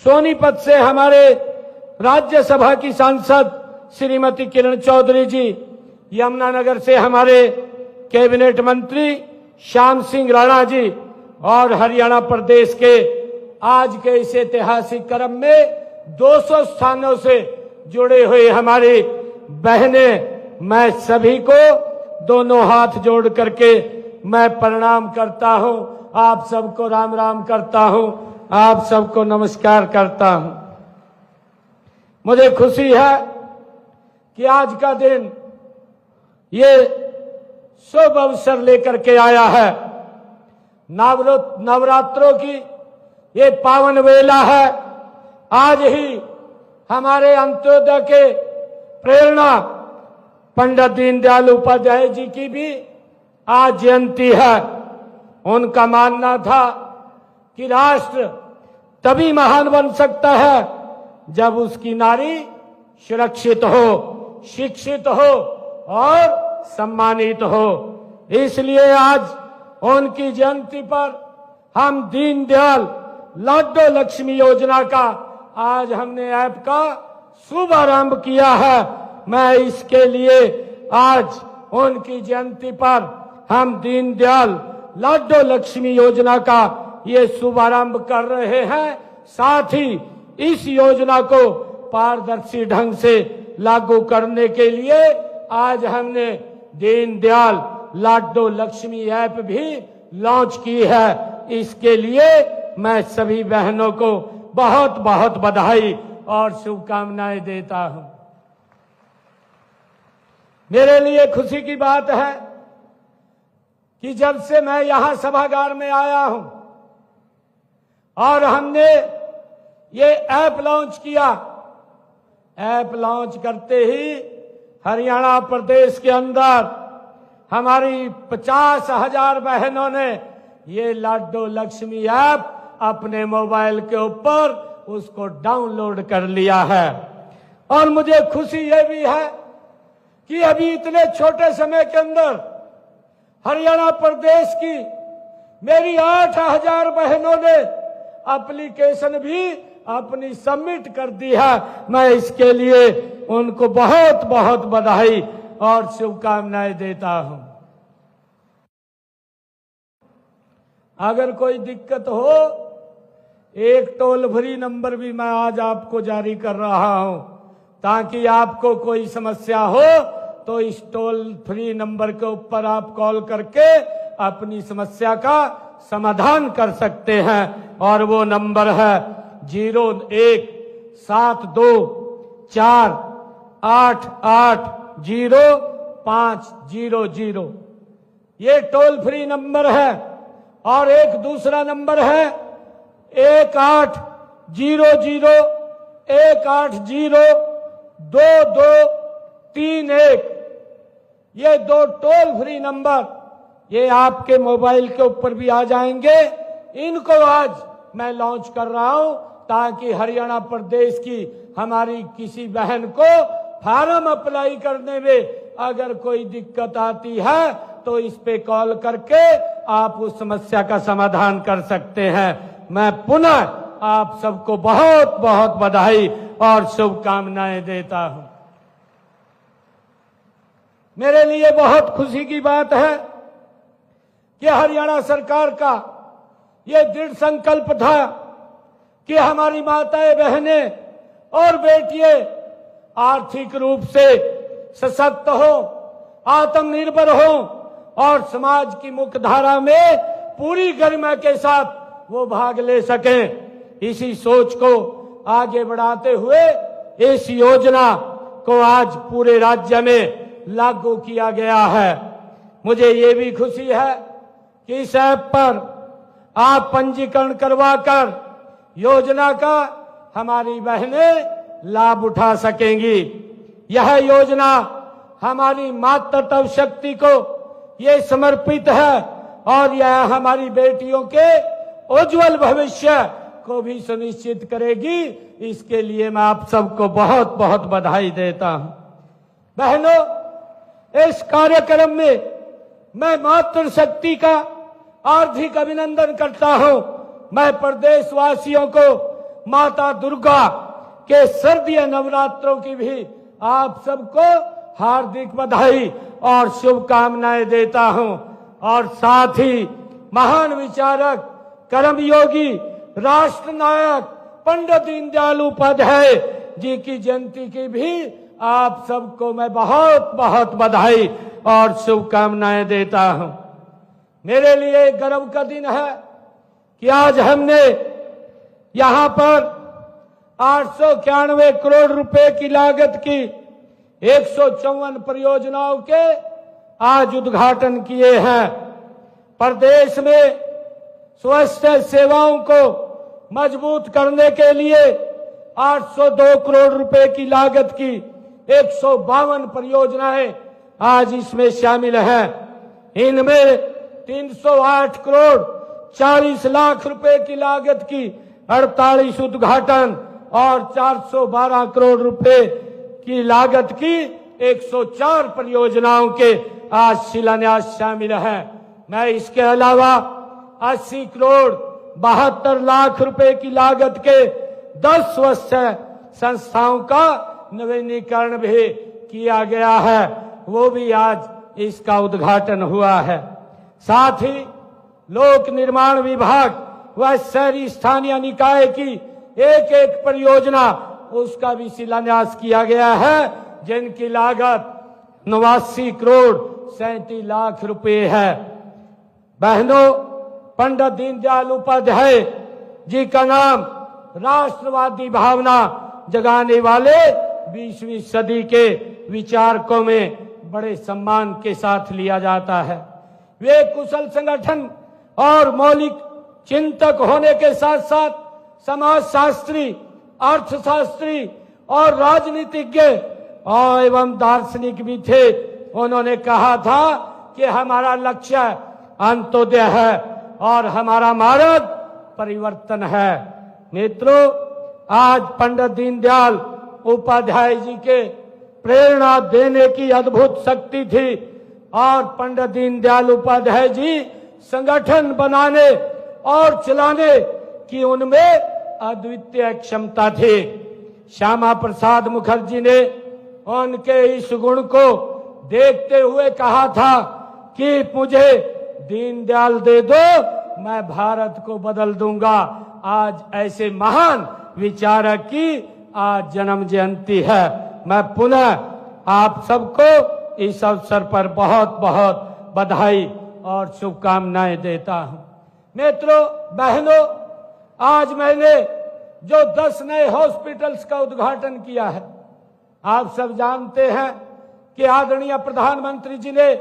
सोनीपत से हमारे राज्यसभा की सांसद श्रीमती किरण चौधरी जी, यमुनानगर से हमारे कैबिनेट मंत्री श्याम सिंह राणा जी और हरियाणा प्रदेश के आज के इस ऐतिहासिक क्रम में 200 स्थानों से जुड़े हुए हमारी बहनें, मैं सभी को दोनों हाथ जोड़ करके मैं प्रणाम करता हूं। आप सबको राम राम करता हूं, आप सबको नमस्कार करता हूं। मुझे खुशी है कि आज का दिन ये शुभ अवसर लेकर के आया है। नवरात्रों की ये पावन वेला है। आज ही हमारे अंत्योदय के प्रेरणा पंडित दीनदयाल उपाध्याय जी की भी आज जयंती है। उनका मानना था कि राष्ट्र तभी महान बन सकता है जब उसकी नारी सुरक्षित हो, शिक्षित हो और सम्मानित हो। इसलिए आज उनकी जयंती पर हम दीनदयाल लाडो लक्ष्मी योजना का आज हमने ऐप का शुभारंभ किया है। मैं इसके लिए आज उनकी जयंती पर हम दीनदयाल लाडो लक्ष्मी योजना का ये शुभारंभ कर रहे हैं। साथ ही इस योजना को पारदर्शी ढंग से लागू करने के लिए आज हमने दीनदयाल लाडो लक्ष्मी ऐप भी लॉन्च की है। इसके लिए मैं सभी बहनों को बहुत बहुत बधाई और शुभकामनाएं देता हूं। मेरे लिए खुशी की बात है कि जब से मैं यहां सभागार में आया हूं और हमने ये ऐप लॉन्च किया, ऐप लॉन्च करते ही हरियाणा प्रदेश के अंदर हमारी 50,000 बहनों ने ये लाडो लक्ष्मी ऐप अपने मोबाइल के ऊपर उसको डाउनलोड कर लिया है। और मुझे खुशी ये भी है कि अभी इतने छोटे समय के अंदर हरियाणा प्रदेश की मेरी 8,000 बहनों ने एप्लीकेशन भी अपनी सबमिट कर दी है। मैं इसके लिए उनको बहुत बहुत बधाई और शुभकामनाएं देता हूं। अगर कोई दिक्कत हो, एक टोल फ्री नंबर भी मैं आज आपको जारी कर रहा हूं, ताकि आपको कोई समस्या हो तो इस टोल फ्री नंबर के ऊपर आप कॉल करके अपनी समस्या का समाधान कर सकते हैं। और वो नंबर है 017248800500। ये टोल फ्री नंबर है। और एक दूसरा नंबर है 1801802231। ये दो टोल फ्री नंबर ये आपके मोबाइल के ऊपर भी आ जाएंगे। इनको आज मैं लॉन्च कर रहा हूं ताकि हरियाणा प्रदेश की हमारी किसी बहन को फार्म अप्लाई करने में अगर कोई दिक्कत आती है तो इस पे कॉल करके आप उस समस्या का समाधान कर सकते हैं। मैं पुनः आप सबको बहुत बहुत बधाई और शुभकामनाएं देता हूं। मेरे लिए बहुत खुशी की बात है कि हरियाणा सरकार का ये दृढ़ संकल्प था कि हमारी माताएं, बहनें और बेटियां आर्थिक रूप से सशक्त हो, आत्मनिर्भर हो और समाज की मुख्य धारा में पूरी गरिमा के साथ वो भाग ले सकें। इसी सोच को आगे बढ़ाते हुए इस योजना को आज पूरे राज्य में लागू किया गया है। मुझे ये भी खुशी है कि इस ऐप पर आप पंजीकरण करवाकर योजना का हमारी बहनें लाभ उठा सकेंगी। यह योजना हमारी मातृत्व शक्ति को ये समर्पित है और यह हमारी बेटियों के उज्जवल भविष्य को भी सुनिश्चित करेगी। इसके लिए मैं आप सबको बहुत बहुत बधाई देता हूं। बहनों, इस कार्यक्रम में मैं मातृशक्ति का हार्दिक अभिनंदन करता हूं। मैं प्रदेशवासियों को माता दुर्गा के शारदीय नवरात्रों की भी आप सबको हार्दिक बधाई और शुभकामनाएं देता हूं। और साथ ही महान विचारक, कर्मयोगी, राष्ट्र नायक पंडित दीनदयाल उपाध्याय जी की जयंती की भी आप सबको मैं बहुत बहुत बधाई और शुभकामनाएं देता हूं। मेरे लिए गर्व का दिन है कि आज हमने यहां पर 891 करोड़ रुपए की लागत की 154 परियोजनाओं के आज उद्घाटन किए हैं। प्रदेश में स्वास्थ्य सेवाओं को मजबूत करने के लिए 802 करोड़ रुपए की लागत की 152 परियोजनाएं आज इसमें शामिल हैं। इनमें 308 करोड़ 40 लाख रुपए की लागत की 48 उद्घाटन और 412 करोड़ रुपए की लागत की 104 परियोजनाओं के आज शिलान्यास शामिल है। मैं इसके अलावा 80 करोड़ 72 लाख रुपए की लागत के 10 स्वास्थ्य संस्थाओं का नवीनीकरण भी किया गया है, वो भी आज इसका उद्घाटन हुआ है। साथ ही लोक निर्माण विभाग व शहरी स्थानीय निकाय की एक एक परियोजना उसका भी शिलान्यास किया गया है, जिनकी लागत 89 करोड़ 37 लाख रुपए है। बहनों, पंडित दीनदयाल उपाध्याय जी का नाम राष्ट्रवादी भावना जगाने वाले 20वीं सदी के विचारकों में बड़े सम्मान के साथ लिया जाता है। वे कुशल संगठन और मौलिक चिंतक होने के साथ साथ समाजशास्त्री, अर्थशास्त्री और राजनीतिज्ञ और एवं दार्शनिक भी थे। उन्होंने कहा था कि हमारा लक्ष्य अंत्योदय है और हमारा मार्ग परिवर्तन है। मित्रों, आज पंडित दीनदयाल उपाध्याय जी के प्रेरणा देने की अद्भुत शक्ति थी और पंडित दीनदयाल उपाध्याय जी संगठन बनाने और चलाने की उनमें अद्वितीय क्षमता थी। श्यामा प्रसाद मुखर्जी ने उनके इस गुण को देखते हुए कहा था कि मुझे दीनदयाल दे दो, मैं भारत को बदल दूंगा। आज ऐसे महान विचारक की आज जन्म जयंती है। मैं पुनः आप सबको इस अवसर पर बहुत बहुत बधाई और शुभकामनाएं देता हूं। मित्रों, बहनों, आज मैंने जो 10 नए हॉस्पिटल्स का उद्घाटन किया है, आप सब जानते हैं कि आदरणीय प्रधानमंत्री जी ने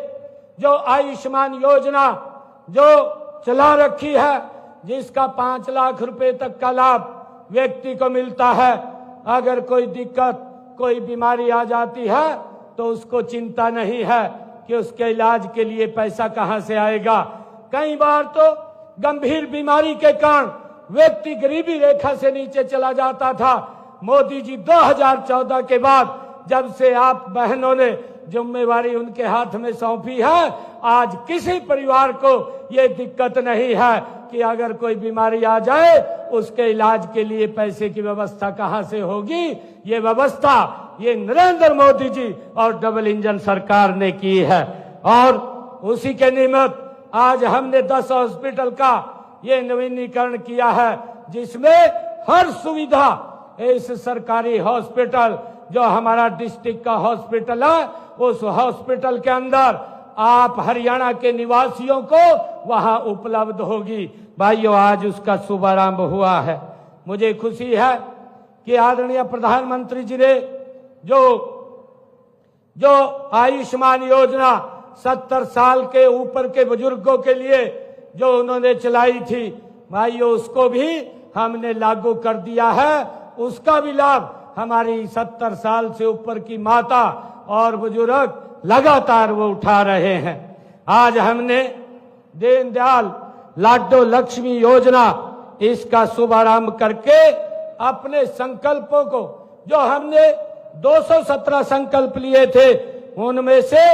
जो आयुष्मान योजना जो चला रखी है, जिसका 5 लाख रुपए तक का लाभ व्यक्ति को मिलता है। अगर कोई दिक्कत, कोई बीमारी आ जाती है तो उसको चिंता नहीं है कि उसके इलाज के लिए पैसा कहां से आएगा। कई बार तो गंभीर बीमारी के कारण व्यक्ति गरीबी रेखा से नीचे चला जाता था। मोदी जी 2014 के बाद जब से आप बहनों ने जिम्मेवारी उनके हाथ में सौंपी है, आज किसी परिवार को ये दिक्कत नहीं है कि अगर कोई बीमारी आ जाए उसके इलाज के लिए पैसे की व्यवस्था कहां से होगी। ये व्यवस्था ये नरेंद्र मोदी जी और डबल इंजन सरकार ने की है और उसी के निमित्त आज हमने 10 हॉस्पिटल का ये नवीनीकरण किया है, जिसमें हर सुविधा इस सरकारी हॉस्पिटल जो हमारा डिस्ट्रिक्ट का हॉस्पिटल है, उस हॉस्पिटल के अंदर आप हरियाणा के निवासियों को वहां उपलब्ध होगी। भाइयों, आज उसका शुभारंभ हुआ है। मुझे खुशी है कि आदरणीय प्रधानमंत्री जी ने जो आयुष्मान योजना 70 साल के ऊपर के बुजुर्गों के लिए जो उन्होंने चलाई थी, भाइयों, उसको भी हमने लागू कर दिया है। उसका भी लाभ हमारी 70 साल से ऊपर की माता और बुजुर्ग लगातार वो उठा रहे हैं। आज हमने दीनदयाल लाडो लक्ष्मी योजना इसका शुभारंभ करके अपने संकल्पों को, जो हमने 217 संकल्प लिए थे, उनमें से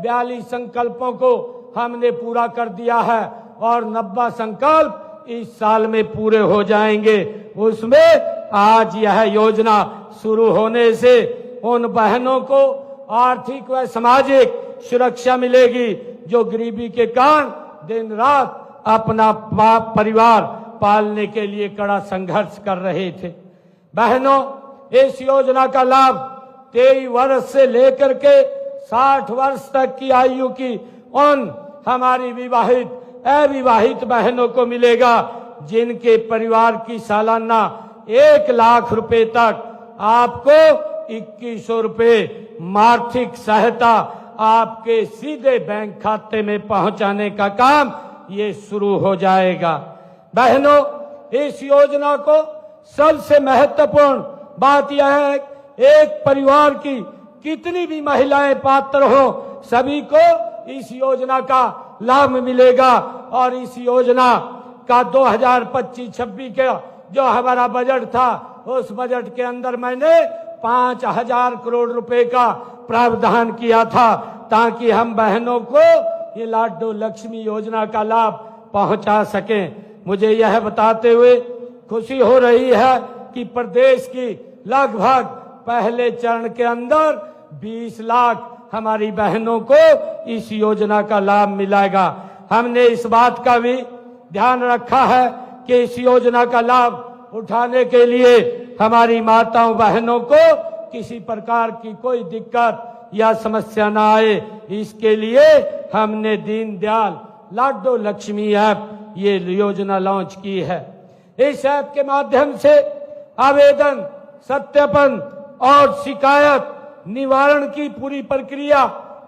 42 संकल्पों को हमने पूरा कर दिया है और 90 संकल्प इस साल में पूरे हो जाएंगे। उसमें आज यह योजना शुरू होने से उन बहनों को आर्थिक व सामाजिक सुरक्षा मिलेगी जो गरीबी के कारण दिन रात अपना परिवार पालने के लिए कड़ा संघर्ष कर रहे थे। बहनों, इस योजना का लाभ 23 वर्ष से लेकर के 60 वर्ष तक की आयु की उन हमारी विवाहित अविवाहित बहनों को मिलेगा जिनके परिवार की सालाना 1 लाख रुपए तक आपको 2100 रुपए आर्थिक सहायता आपके सीधे बैंक खाते में पहुंचाने का काम ये शुरू हो जाएगा। बहनों, इस योजना को सबसे महत्वपूर्ण बात यह है, एक परिवार की कितनी भी महिलाएं पात्र हो, सभी को इस योजना का लाभ मिलेगा। और इस योजना का 2025-26 का जो हमारा बजट था, उस बजट के अंदर मैंने 5000 करोड़ रुपए का प्रावधान किया था ताकि हम बहनों को ये लाडो लक्ष्मी योजना का लाभ पहुंचा सकें। मुझे यह बताते हुए खुशी हो रही है कि प्रदेश की लगभग पहले चरण के अंदर 20 लाख हमारी बहनों को इस योजना का लाभ मिलेगा। हमने इस बात का भी ध्यान रखा है कि इस योजना का लाभ उठाने के लिए हमारी माताओं बहनों को किसी प्रकार की कोई दिक्कत या समस्या न आए, इसके लिए हमने दीनदयाल लाडो लक्ष्मी ऐप ये योजना लॉन्च की है। इस ऐप के माध्यम से आवेदन, सत्यापन और शिकायत निवारण की पूरी प्रक्रिया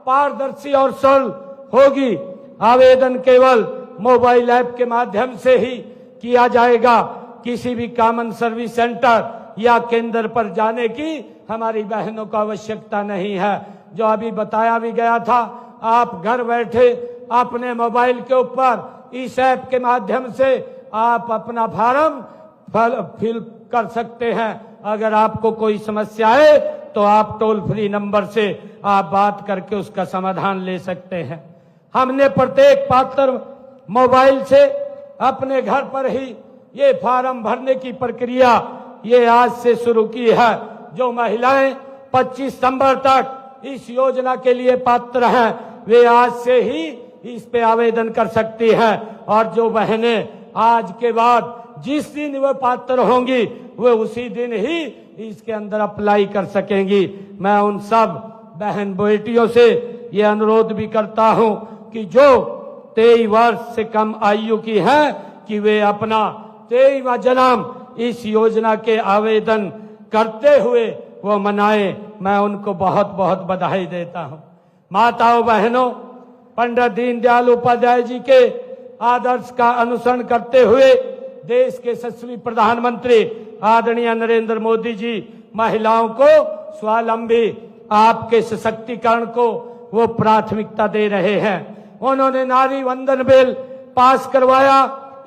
पारदर्शी और सरल होगी। आवेदन केवल मोबाइल ऐप के माध्यम से ही किया जाएगा। किसी भी कॉमन सर्विस सेंटर या केंद्र पर जाने की हमारी बहनों को आवश्यकता नहीं है। जो अभी बताया भी गया था, आप घर बैठे अपने मोबाइल के ऊपर इस ऐप के माध्यम से आप अपना फॉर्म फिल कर सकते हैं। अगर आपको कोई समस्या है तो आप टोल फ्री नंबर से आप बात करके उसका समाधान ले सकते हैं। हमने प्रत्येक पात्र मोबाइल से अपने घर पर ही ये फॉर्म भरने की प्रक्रिया ये आज से शुरू की है। जो महिलाएं 25 सितंबर तक इस योजना के लिए पात्र हैं, वे आज से ही इस पे आवेदन कर सकती हैं। और जो बहनें आज के बाद जिस दिन वे पात्र होंगी, वे उसी दिन ही इसके अंदर अप्लाई कर सकेंगी। मैं उन सब बहन बेटियों से ये अनुरोध भी करता हूं कि जो 23 वर्ष से कम आयु की हैं कि वे अपना 23वां जन्म इस योजना के आवेदन करते हुए वो मनाए। मैं उनको बहुत बहुत बधाई देता हूं। माताओं बहनों, पंडित दीनदयाल उपाध्याय जी के आदर्श का अनुसरण करते हुए देश के यशस्वी प्रधानमंत्री आदरणीय नरेंद्र मोदी जी महिलाओं को स्वावलंबी आपके सशक्तिकरण को वो प्राथमिकता दे रहे हैं। उन्होंने नारी वंदन बिल पास करवाया।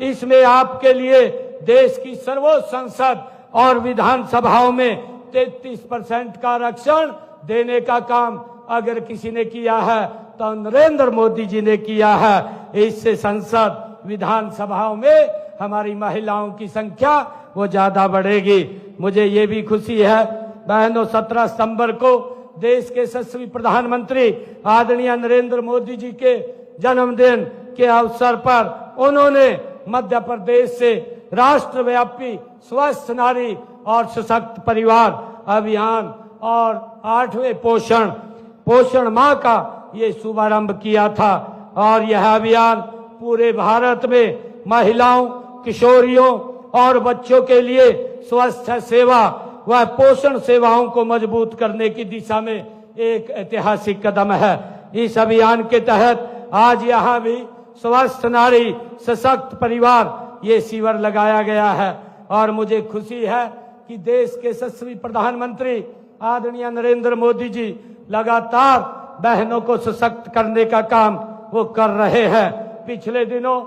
इसमें आपके लिए देश की सर्वोच्च संसद और विधानसभाओं में 33% का आरक्षण देने का काम अगर किसी ने किया है तो नरेंद्र मोदी जी ने किया है। इससे संसद विधानसभाओं में हमारी महिलाओं की संख्या वो ज्यादा बढ़ेगी। मुझे ये भी खुशी है बहनों, 17 सितंबर को देश के यशस्वी प्रधानमंत्री आदरणीय नरेंद्र मोदी जी के जन्मदिन के अवसर पर उन्होंने मध्य प्रदेश से राष्ट्रव्यापी स्वस्थ नारी और सशक्त परिवार अभियान और 8वें पोषण माह का ये शुभारंभ किया था। और यह अभियान पूरे भारत में महिलाओं, किशोरियों और बच्चों के लिए स्वास्थ्य सेवा व पोषण सेवाओं को मजबूत करने की दिशा में एक ऐतिहासिक कदम है। इस अभियान के तहत आज यहाँ भी स्वस्थ नारी सशक्त परिवार ये शिविर लगाया गया है। और मुझे खुशी है कि देश के यशस्वी प्रधानमंत्री आदरणीय नरेंद्र मोदी जी लगातार बहनों को सशक्त करने का काम वो कर रहे हैं। पिछले दिनों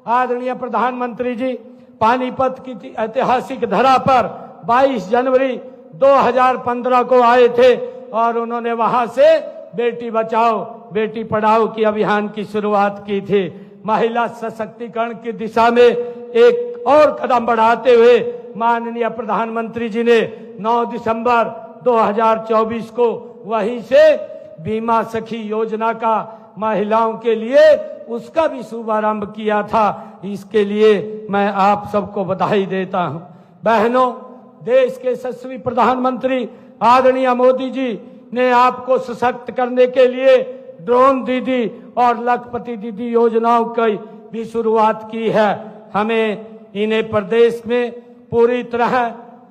आदरणीय प्रधानमंत्री जी पानीपत की ऐतिहासिक धरा पर 22 जनवरी 2015 को आए थे और उन्होंने वहां से बेटी बचाओ बेटी पढ़ाओ की अभियान की शुरुआत की थी। महिला सशक्तिकरण की दिशा में एक और कदम बढ़ाते हुए माननीय प्रधानमंत्री जी ने 9 दिसंबर 2024 को वहीं से बीमा सखी योजना का महिलाओं के लिए उसका भी शुभारंभ किया था। इसके लिए मैं आप सबको बधाई देता हूं। बहनों, देश के यशस्वी प्रधानमंत्री आदरणीय मोदी जी ने आपको सशक्त करने के लिए ड्रोन दीदी और लखपति दीदी योजनाओं की भी शुरुआत की है। हमें इन्हें प्रदेश में पूरी तरह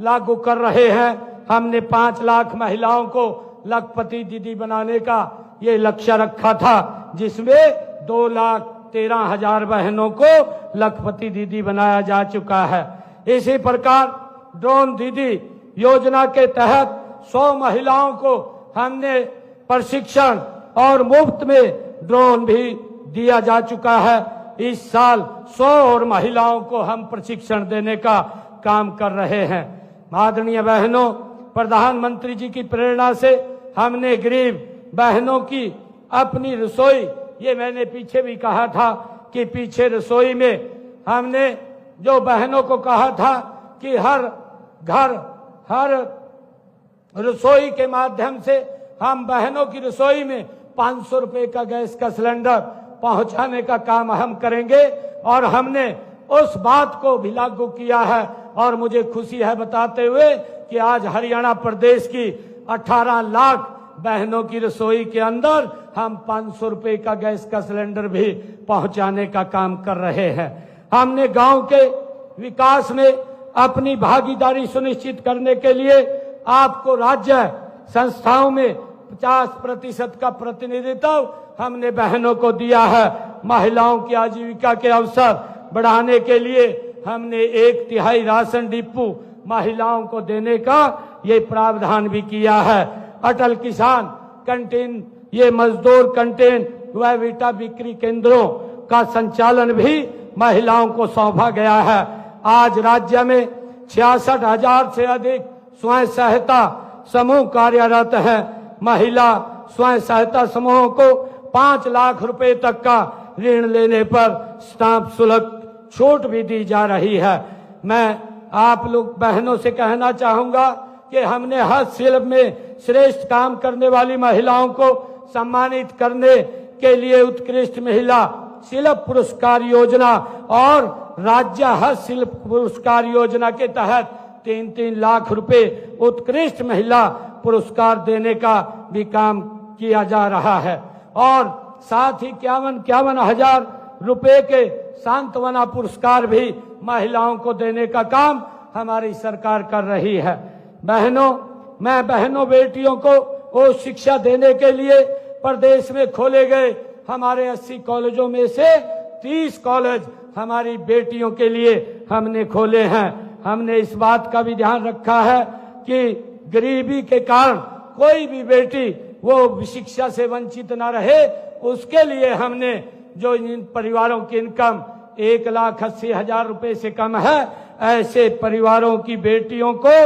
लागू कर रहे हैं। हमने 5 लाख महिलाओं को लखपति दीदी बनाने का ये लक्ष्य रखा था, जिसमें 2,13,000 बहनों को लखपति दीदी बनाया जा चुका है। इसी प्रकार ड्रोन दीदी योजना के तहत 100 महिलाओं को हमने प्रशिक्षण और मुफ्त में ड्रोन भी दिया जा चुका है। इस साल 100 और महिलाओं को हम प्रशिक्षण देने का काम कर रहे हैं। आदरणीय बहनों, प्रधानमंत्री जी की प्रेरणा से हमने गरीब बहनों की अपनी रसोई, ये मैंने पीछे भी कहा था कि पीछे रसोई में हमने जो बहनों को कहा था कि हर घर हर रसोई के माध्यम से हम बहनों की रसोई में 500 रुपए का गैस का सिलेंडर पहुंचाने का काम हम करेंगे, और हमने उस बात को भी लागू किया है। और मुझे खुशी है बताते हुए कि आज हरियाणा प्रदेश की 18 लाख बहनों की रसोई के अंदर हम 500 रुपए का गैस का सिलेंडर भी पहुंचाने का काम कर रहे हैं। हमने गांव के विकास में अपनी भागीदारी सुनिश्चित करने के लिए आपको राज्य संस्थाओं में 50% का प्रतिनिधित्व हमने बहनों को दिया है। महिलाओं की आजीविका के अवसर बढ़ाने के लिए हमने 1/3 राशन डिपो महिलाओं को देने का ये प्रावधान भी किया है। अटल किसान कैंटीन, ये मजदूर कैंटीन व विटा बिक्री केंद्रों का संचालन भी महिलाओं को सौंपा गया है। आज राज्य में 66,000 से अधिक स्वयं सहायता समूह कार्यरत हैं। महिला स्वयं सहायता समूहों को 5 लाख रुपए तक का ऋण लेने पर स्टाम्प शुल्क छूट भी दी जा रही है। मैं आप लोग बहनों से कहना चाहूंगा कि हमने हस्तशिल्प में श्रेष्ठ काम करने वाली महिलाओं को सम्मानित करने के लिए उत्कृष्ट महिला शिल्प पुरस्कार योजना और राज्य हस्तशिल्प पुरस्कार योजना के तहत 3-3 लाख रुपए उत्कृष्ट महिला पुरस्कार देने का भी काम किया जा रहा है। और साथ ही 51 हजार रुपए के सांत्वना पुरस्कार भी महिलाओं को देने का काम हमारी सरकार कर रही है। बहनों, मैं बहनों बेटियों को वो शिक्षा देने के लिए प्रदेश में खोले गए हमारे 80 कॉलेजों में से 30 कॉलेज हमारी बेटियों के लिए हमने खोले हैं। हमने इस बात का भी ध्यान रखा है कि गरीबी के कारण कोई भी बेटी वो शिक्षा से वंचित न रहे, उसके लिए हमने जो इन परिवारों की इनकम 1,80,000 रुपए से कम है, ऐसे परिवारों की बेटियों को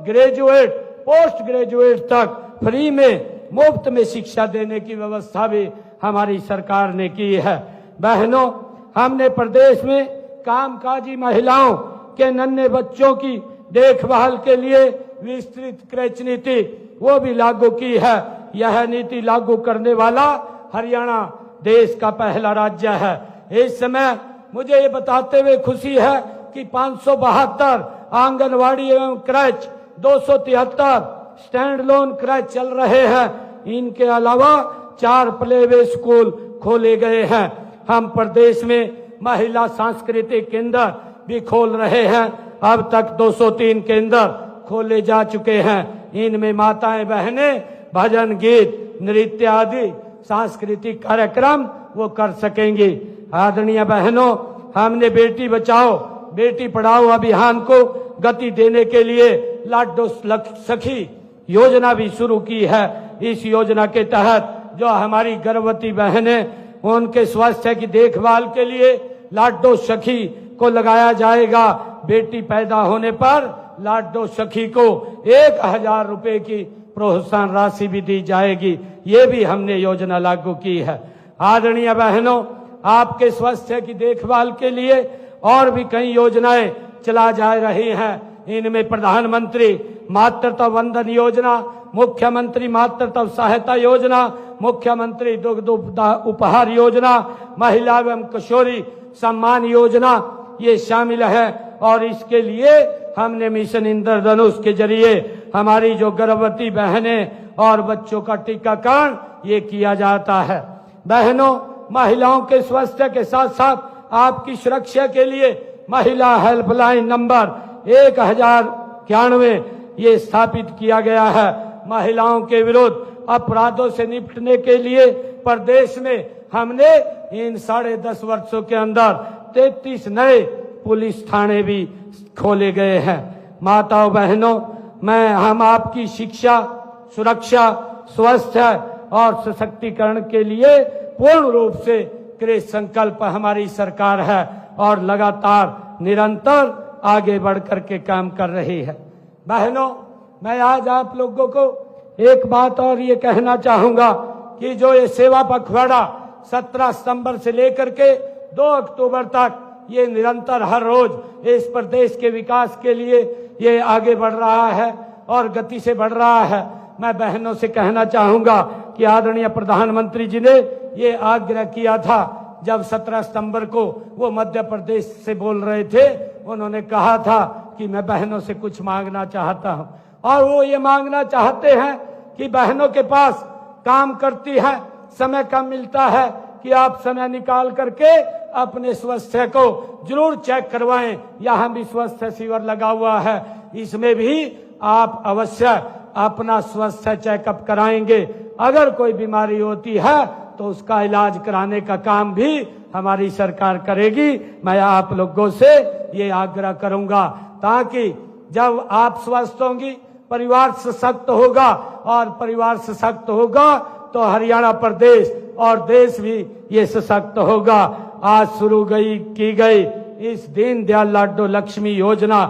ग्रेजुएट पोस्ट ग्रेजुएट तक फ्री में मुफ्त में शिक्षा देने की व्यवस्था भी हमारी सरकार ने की है। बहनों, हमने प्रदेश में कामकाजी महिलाओं के नन्हे बच्चों की देखभाल के लिए विस्तृत क्रच नीति वो भी लागू की है। यह नीति लागू करने वाला हरियाणा देश का पहला राज्य है। इस समय मुझे ये बताते हुए खुशी है कि 572 आंगनवाड़ी एवं क्रच, 273 स्टैंड लोन क्रच चल रहे हैं। इनके अलावा 4 प्लेवे स्कूल खोले गए हैं। हम प्रदेश में महिला सांस्कृतिक केंद्र भी खोल रहे हैं। अब तक 203 केंद्र खोले जा चुके हैं। इनमें माताएं बहनें भजन, गीत, नृत्य आदि सांस्कृतिक कार्यक्रम वो कर सकेंगी। आदरणीय बहनों, हमने बेटी बचाओ बेटी पढ़ाओ अभियान को गति देने के लिए लाडो सखी योजना भी शुरू की है। इस योजना के तहत जो हमारी गर्भवती बहनें उनके स्वास्थ्य की देखभाल के लिए लाडो सखी को लगाया जाएगा। बेटी पैदा होने पर लाडो सखी को 1,000 रुपए की प्रोत्साहन राशि भी दी जाएगी। ये भी हमने योजना लागू की है। आदरणीय बहनों, आपके स्वास्थ्य की देखभाल के लिए और भी कई योजनाएं चला जा रही हैं। इनमें प्रधानमंत्री मातृत्व वंदन योजना, मुख्यमंत्री मातृत्व सहायता योजना, मुख्यमंत्री दुग्ध उपहार योजना, महिला एवं किशोरी सम्मान योजना ये शामिल है। और इसके लिए हमने मिशन इंद्रधनुष के जरिए हमारी जो गर्भवती बहनें और बच्चों का टीकाकरण ये किया जाता है। बहनों, महिलाओं के स्वास्थ्य के साथ साथ आपकी सुरक्षा के लिए महिला हेल्पलाइन नंबर 1091 ये स्थापित किया गया है। महिलाओं के विरुद्ध अपराधों से निपटने के लिए प्रदेश में हमने इन 10.5 वर्षों के अंदर 33 नए पुलिस थाने भी खोले गए हैं। माताओं बहनों, हम आपकी शिक्षा, सुरक्षा, स्वास्थ्य और सशक्तिकरण के लिए पूर्ण रूप से कृत संकल्प हमारी सरकार है और लगातार निरंतर आगे बढ़ करके काम कर रही है। बहनों, मैं आज आप लोगों को एक बात और ये कहना चाहूंगा कि जो ये सेवा पखवाड़ा 17 सितंबर से लेकर के 2 अक्टूबर तक ये निरंतर हर रोज इस प्रदेश के विकास के लिए ये आगे बढ़ रहा है और गति से बढ़ रहा है। मैं बहनों से कहना चाहूंगा कि आदरणीय प्रधानमंत्री जी ने ये आग्रह किया था जब 17 सितंबर को वो मध्य प्रदेश से बोल रहे थे, उन्होंने कहा था कि मैं बहनों से कुछ मांगना चाहता हूं। और वो ये मांगना चाहते हैं कि बहनों के पास काम करती है, समय कम मिलता है, कि आप समय निकाल करके अपने स्वास्थ्य को जरूर चेक करवाएं। यहाँ भी स्वास्थ्य शिविर लगा हुआ है, इसमें भी आप अवश्य अपना स्वास्थ्य चेकअप कराएंगे। अगर कोई बीमारी होती है तो उसका इलाज कराने का काम भी हमारी सरकार करेगी। मैं आप लोगों से ये आग्रह करूंगा ताकि जब आप स्वस्थ होंगी, परिवार सशक्त होगा और परिवार सशक्त होगा तो हरियाणा प्रदेश और देश भी ये सशक्त होगा। आज शुरू की गई इस दीनदयाल लाडो लक्ष्मी योजना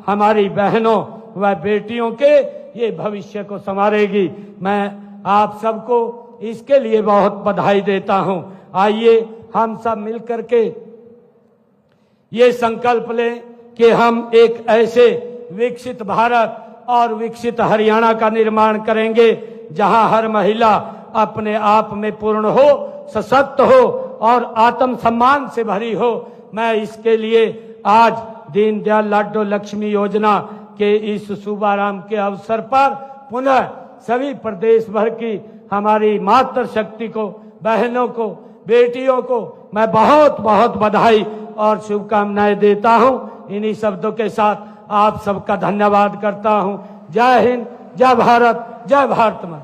हमारी बहनों व बेटियों के ये भविष्य को संवारेगी। मैं आप सबको इसके लिए बहुत बधाई देता हूं। आइए हम सब मिलकर के ये संकल्प लें कि हम एक ऐसे विकसित भारत और विकसित हरियाणा का निर्माण करेंगे जहां हर महिला अपने आप में पूर्ण हो, सशक्त हो और आत्म सम्मान से भरी हो। मैं इसके लिए आज दीनदयाल लाडो लक्ष्मी योजना के इस शुभारंभ के अवसर पर पुनः सभी प्रदेश भर की हमारी मातृशक्ति को, बहनों को, बेटियों को मैं बहुत बहुत बधाई और शुभकामनाएं देता हूं। इन्हीं शब्दों के साथ आप सबका धन्यवाद करता हूं। जय हिंद, जय भारत, जय भारत मां।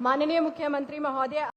माननीय मुख्यमंत्री महोदय।